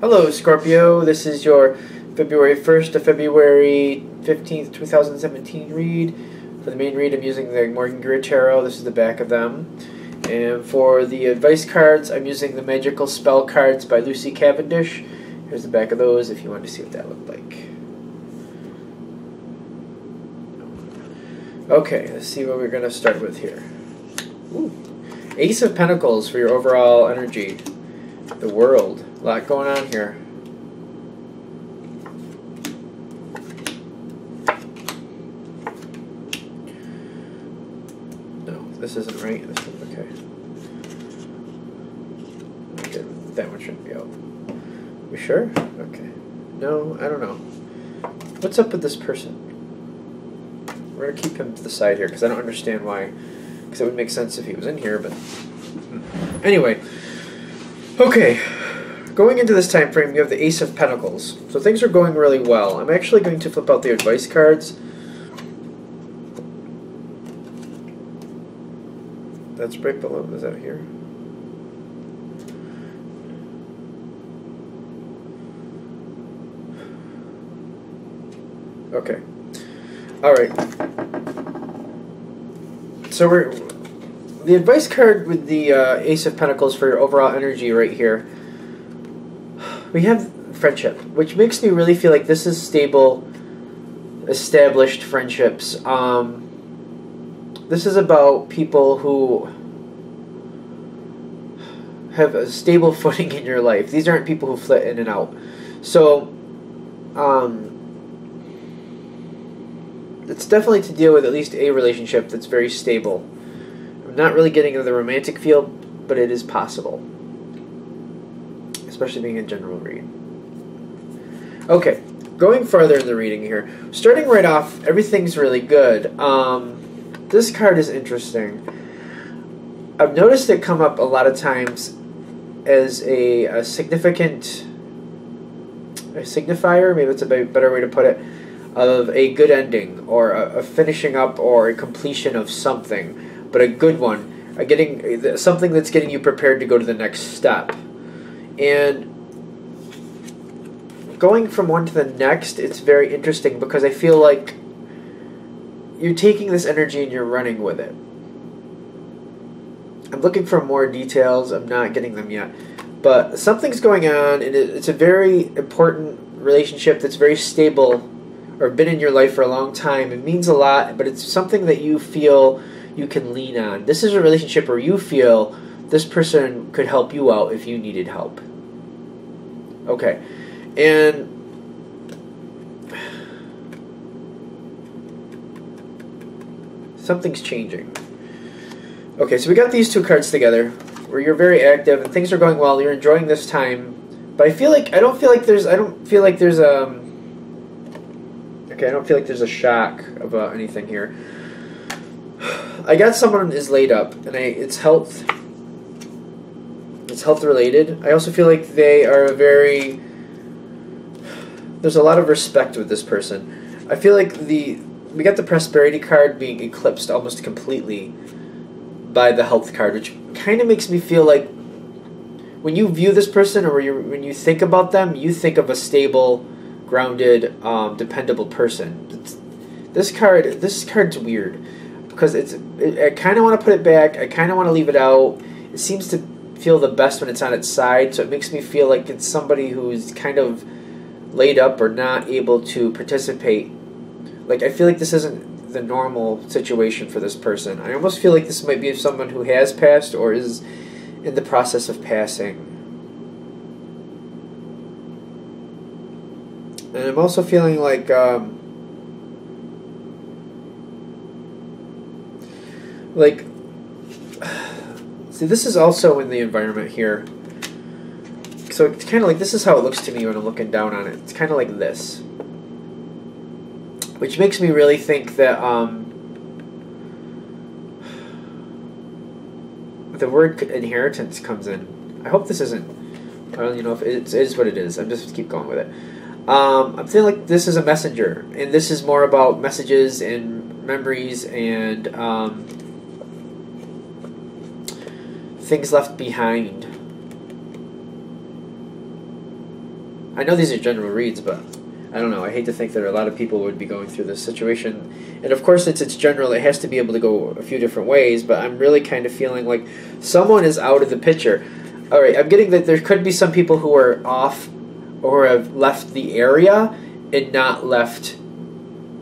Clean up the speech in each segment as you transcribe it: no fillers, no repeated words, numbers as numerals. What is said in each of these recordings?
Hello, Scorpio. This is your February 1st to February 15th, 2017 read. For the main read, I'm using the Morgan Greer Tarot. This is the back of them. And for the advice cards, I'm using the Magical Spell cards by Lucy Cavendish. Here's the back of those if you want to see what that looked like. Okay, let's see what we're going to start with here. Ooh. Ace of Pentacles for your overall energy. The world. A lot going on here. No, this isn't right. This is okay. Okay, that one shouldn't be out. You sure? Okay. No, I don't know. What's up with this person? We're going to keep him to the side here because I don't understand why. Because it would make sense if he was in here, but... Anyway. Okay. Going into this time frame, you have the Ace of Pentacles. So things are going really well. I'm actually going to flip out the advice cards. That's right below. Is that here? Okay. Alright. So the advice card with the Ace of Pentacles for your overall energy right here. We have friendship, which makes me really feel like this is stable, established friendships. This is about people who have a stable footing in your life. These aren't people who flit in and out. So, it's definitely to deal with at least a relationship that's very stable. I'm not really getting into the romantic field, but it is possible. Especially being a general read. Okay, going further in the reading here. Starting right off, everything's really good. This card is interesting. I've noticed it come up a lot of times as a signifier, maybe that's a better way to put it, of a good ending, or a finishing up, or a completion of something, but a good one. Getting something that's getting you prepared to go to the next step. And going from one to the next, it's very interesting because I feel like you're taking this energy and you're running with it. I'm looking for more details. I'm not getting them yet. But something's going on, and it's a very important relationship that's very stable or been in your life for a long time. It means a lot, but it's something that you feel you can lean on. This is a relationship where you feel this person could help you out if you needed help. Okay. And something's changing. Okay, so we got these two cards together where you're very active and things are going well. You're enjoying this time. But I don't feel like there's a shock about anything here. I got someone is laid up, and it's health related. I also feel like they are there's a lot of respect with this person. I feel like we got the prosperity card being eclipsed almost completely by the health card, which kind of makes me feel like when you view this person, or when you think about them, you think of a stable, grounded, dependable person. This card's weird because I kind of want to put it back. I kind of want to leave it out. It seems to feel the best when it's on its side, so it makes me feel like it's somebody who's kind of laid up or not able to participate. Like, I feel like this isn't the normal situation for this person. I almost feel like this might be someone who has passed or is in the process of passing. And I'm also feeling like see, this is also in the environment here. So it's kind of like, this is how it looks to me when I'm looking down on it. It's kind of like this. Which makes me really think that the word inheritance comes in. I hope this isn't, I don't know if it is what it is. I'm just keep going with it. I'm feeling like this is a messenger. And this is more about messages and memories and things left behind. I know these are general reads, but I don't know. I hate to think that a lot of people would be going through this situation. And of course, it's general. It has to be able to go a few different ways, but I'm really kind of feeling like someone is out of the picture. All right, I'm getting that there could be some people who are off or have left the area and not left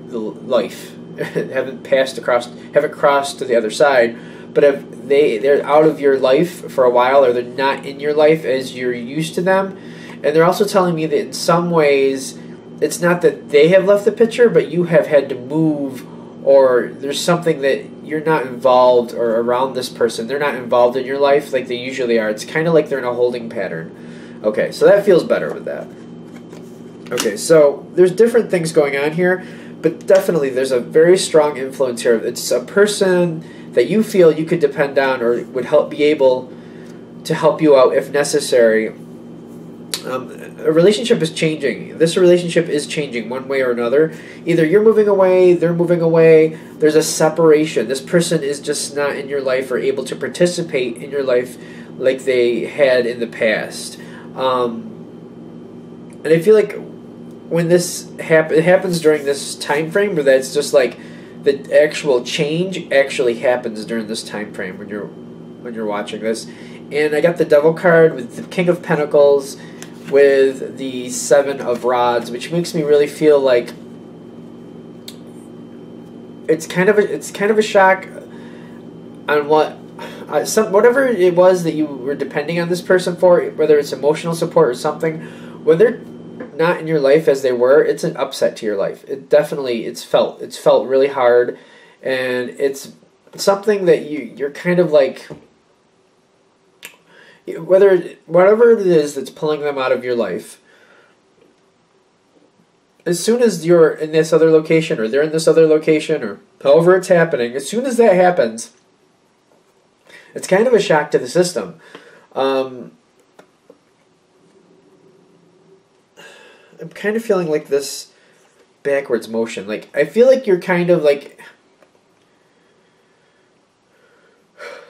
the life. haven't crossed to the other side, but if they're out of your life for a while, or they're not in your life as you're used to them. And they're also telling me that in some ways it's not that they have left the picture, but you have had to move, or there's something that you're not involved or around this person. They're not involved in your life like they usually are. It's kind of like they're in a holding pattern. Okay, so that feels better with that. Okay, so there's different things going on here, but definitely there's a very strong influence here. It's a person that you feel you could depend on or would be able to help you out if necessary. A relationship is changing. This relationship is changing one way or another. Either you're moving away, they're moving away, there's a separation. This person is just not in your life or able to participate in your life like they had in the past. And I feel like when this it happens during this time frame, where that's just like the actual change actually happens during this time frame when you're watching this. And I got the Devil card with the King of Pentacles with the Seven of Rods, which makes me really feel like it's kind of a shock on whatever it was that you were depending on this person for, whether it's emotional support or something. When they're not in your life as they were, it's an upset to your life. It's felt really hard, and it's something that you're kind of like, whatever it is that's pulling them out of your life. As soon as you're in this other location, or they're in this other location, or however it's happening, as soon as that happens, it's kind of a shock to the system. I'm kind of feeling like this backwards motion. Like, I feel like you're kind of like,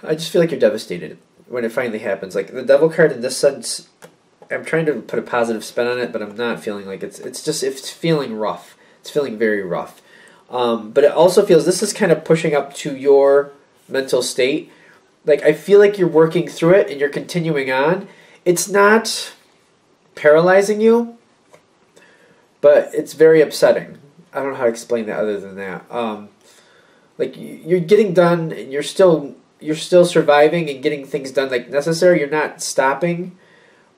I just feel like you're devastated when it finally happens. Like, the Devil card in this sense, I'm trying to put a positive spin on it, but I'm not feeling like it's feeling rough. It's feeling very rough. But it also feels, this is kind of pushing up to your mental state. Like, I feel like you're working through it and you're continuing on. It's not paralyzing you, but it's very upsetting. I don't know how to explain that other than that. Like, you're getting done, and you're still surviving and getting things done like necessary. You're not stopping,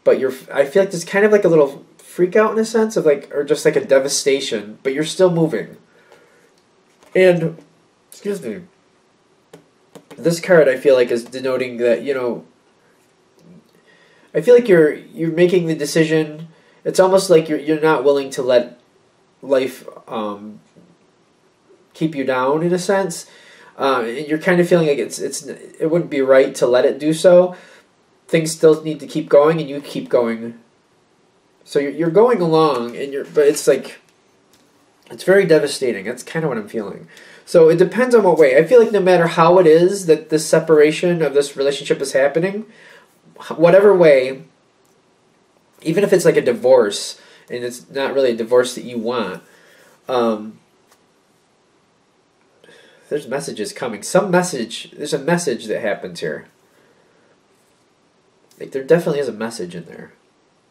but I feel like there's kind of like a little freak out in a sense of like, or just like a devastation, but you're still moving. And, excuse me, this card I feel like is denoting that, I feel like you're making the decision. It's almost like you're not willing to let life keep you down in a sense. And you're kind of feeling like it wouldn't be right to let it do so. Things still need to keep going, and you keep going. So you're going along, but it's like, it's very devastating. That's kind of what I'm feeling. So it depends on what way. I feel like no matter how it is that this separation of this relationship is happening, whatever way, even if it's like a divorce, and it's not really a divorce that you want, there's messages coming. There's a message that happens here. Like, there definitely is a message in there.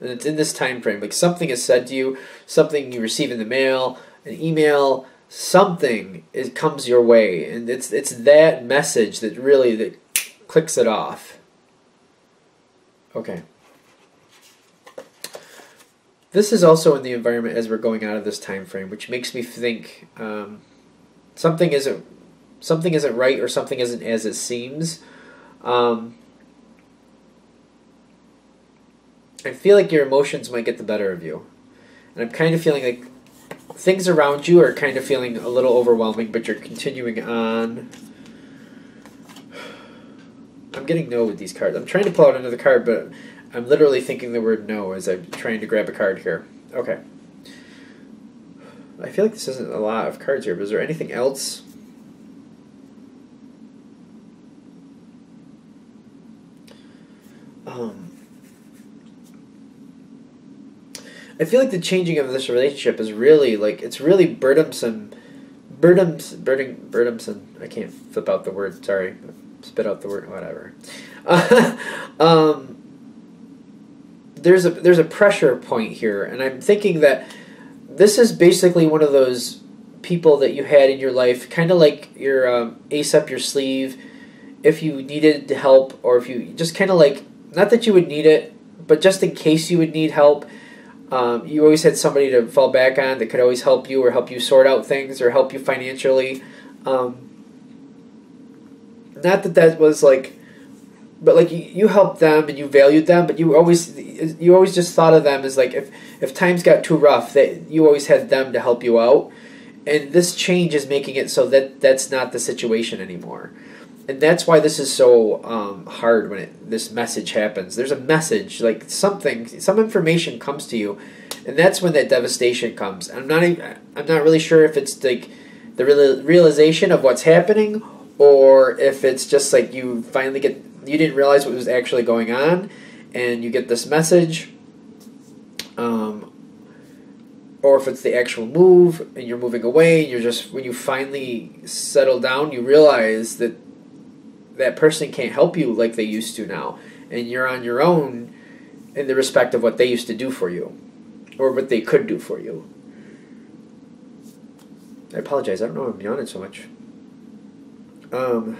And it's in this time frame. Like, something is said to you, something you receive in the mail, an email, something comes your way. And it's that message that clicks it off. Okay. This is also in the environment as we're going out of this time frame, which makes me think something isn't right, or something isn't as it seems. I feel like your emotions might get the better of you. And I'm kind of feeling like things around you are kind of feeling a little overwhelming, but you're continuing on. I'm getting no with these cards. I'm trying to pull out another card, but I'm literally thinking the word no as I'm trying to grab a card here. Okay. I feel like this isn't a lot of cards here, but is there anything else? I feel like the changing of this relationship is really like it's really burdensome. Burdensome. I can't flip out the word. Sorry, spit out the word. Whatever. um, there's a pressure point here, and I'm thinking that this is basically one of those people that you had in your life, kind of like your ace up your sleeve, if you needed help, or if you just kind of like, not that you would need it, but just in case you would need help. You always had somebody to fall back on that could always help you or help you sort out things or help you financially. Not that was like, but like you helped them and you valued them, but you always just thought of them as like if times got too rough, that you always had them to help you out. And this change is making it so that that's not the situation anymore. And that's why this is so hard when this message happens. There's a message, like some information comes to you, and that's when that devastation comes. I'm not really sure if it's like the realization of what's happening, or if it's just like you didn't realize what was actually going on, and you get this message, or if it's the actual move, and you're moving away, and when you finally settle down, you realize that that person can't help you like they used to now, and you're on your own in the respect of what they used to do for you, or what they could do for you. I apologize, I don't know why I'm yawning so much. I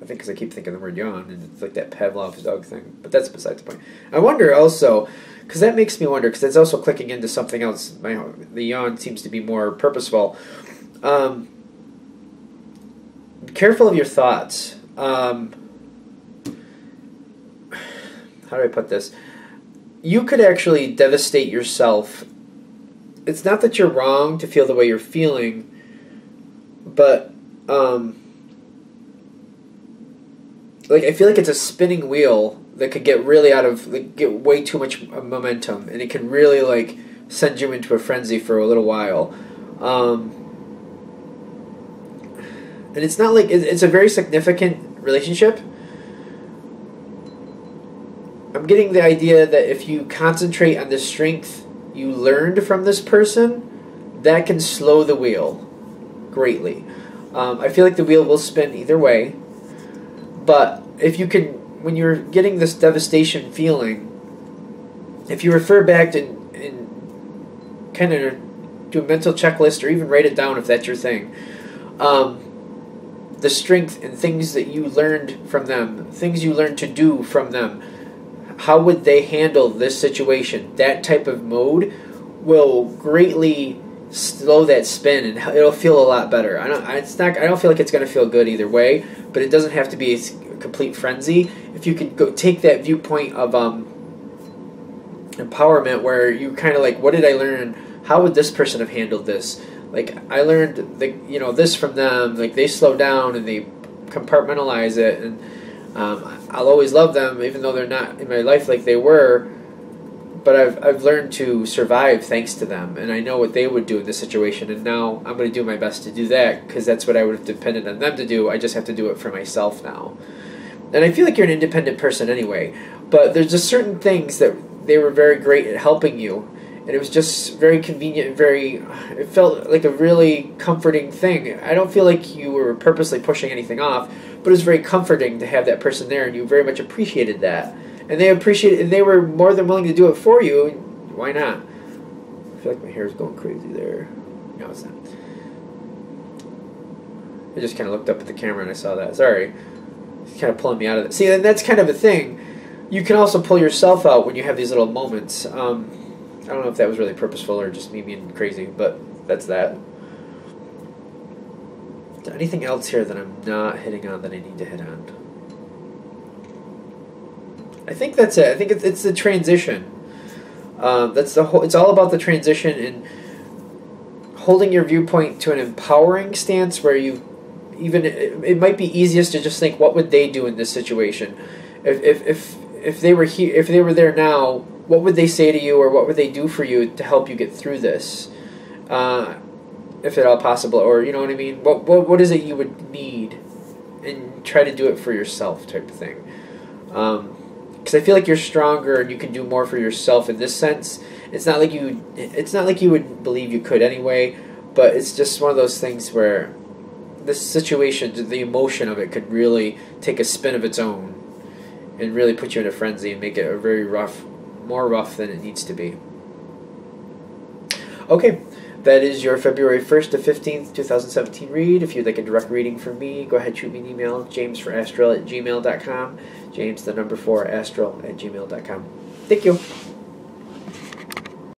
think because I keep thinking the word yawn, and it's like that Pavlov's dog thing, but that's besides the point. I wonder also, because that makes me wonder, because it's also clicking into something else. The yawn seems to be more purposeful. Be careful of your thoughts. How do I put this? You could actually devastate yourself. It's not that you're wrong to feel the way you're feeling, but like I feel like it's a spinning wheel that could get really get way too much momentum, and it can really like send you into a frenzy for a little while. And it's not like it's a very significant relationship. I'm getting the idea that if you concentrate on the strength you learned from this person, that can slow the wheel greatly. I feel like the wheel will spin either way, but if you can, when you're getting this devastation feeling, if you refer back to and kind of do a mental checklist or even write it down if that's your thing, the strength and things that you learned from them, things you learned to do from them, how would they handle this situation? That type of mode will greatly slow that spin, and it'll feel a lot better. I don't feel like it's going to feel good either way, but it doesn't have to be a complete frenzy. If you could go take that viewpoint of empowerment, where you kind of like, what did I learn? How would this person have handled this? Like, I learned this from them. Like, they slow down and they compartmentalize it, and I'll always love them even though they're not in my life like they were. But I've learned to survive thanks to them, and I know what they would do in this situation, and now I'm going to do my best to do that, because that's what I would have depended on them to do. I just have to do it for myself now. And I feel like you're an independent person anyway, but there's just certain things that they were very great at helping you, and it was just very convenient, it felt like a really comforting thing. I don't feel like you were purposely pushing anything off, but it was very comforting to have that person there, and you very much appreciated that. And they were more than willing to do it for you. Why not? I feel like my hair is going crazy there. No, it's not. I just kind of looked up at the camera and I saw that. Sorry. It's kind of pulling me out of it. See, and that's kind of a thing. You can also pull yourself out when you have these little moments. I don't know if that was really purposeful or just me being crazy, but that's that. Is there anything else here that I'm not hitting on that I need to hit on? I think that's it. I think it's the transition. That's the whole. It's all about the transition and holding your viewpoint to an empowering stance, where it might be easiest to just think, what would they do in this situation? If they were here, if they were there now, what would they say to you, or what would they do for you to help you get through this, if at all possible, or you know what I mean? What is it you would need, and try to do it for yourself, type of thing. because I feel like you're stronger and you can do more for yourself in this sense. It's not like you would believe you could anyway, but it's just one of those things where this situation, the emotion of it, could really take a spin of its own and really put you in a frenzy and make it a very rough, more rough than it needs to be. Okay, that is your February 1st to 15th, 2017 read. If you'd like a direct reading from me, go ahead, shoot me an email, jamesforastral@gmail.com. James, the number 4, astral@gmail.com. Thank you.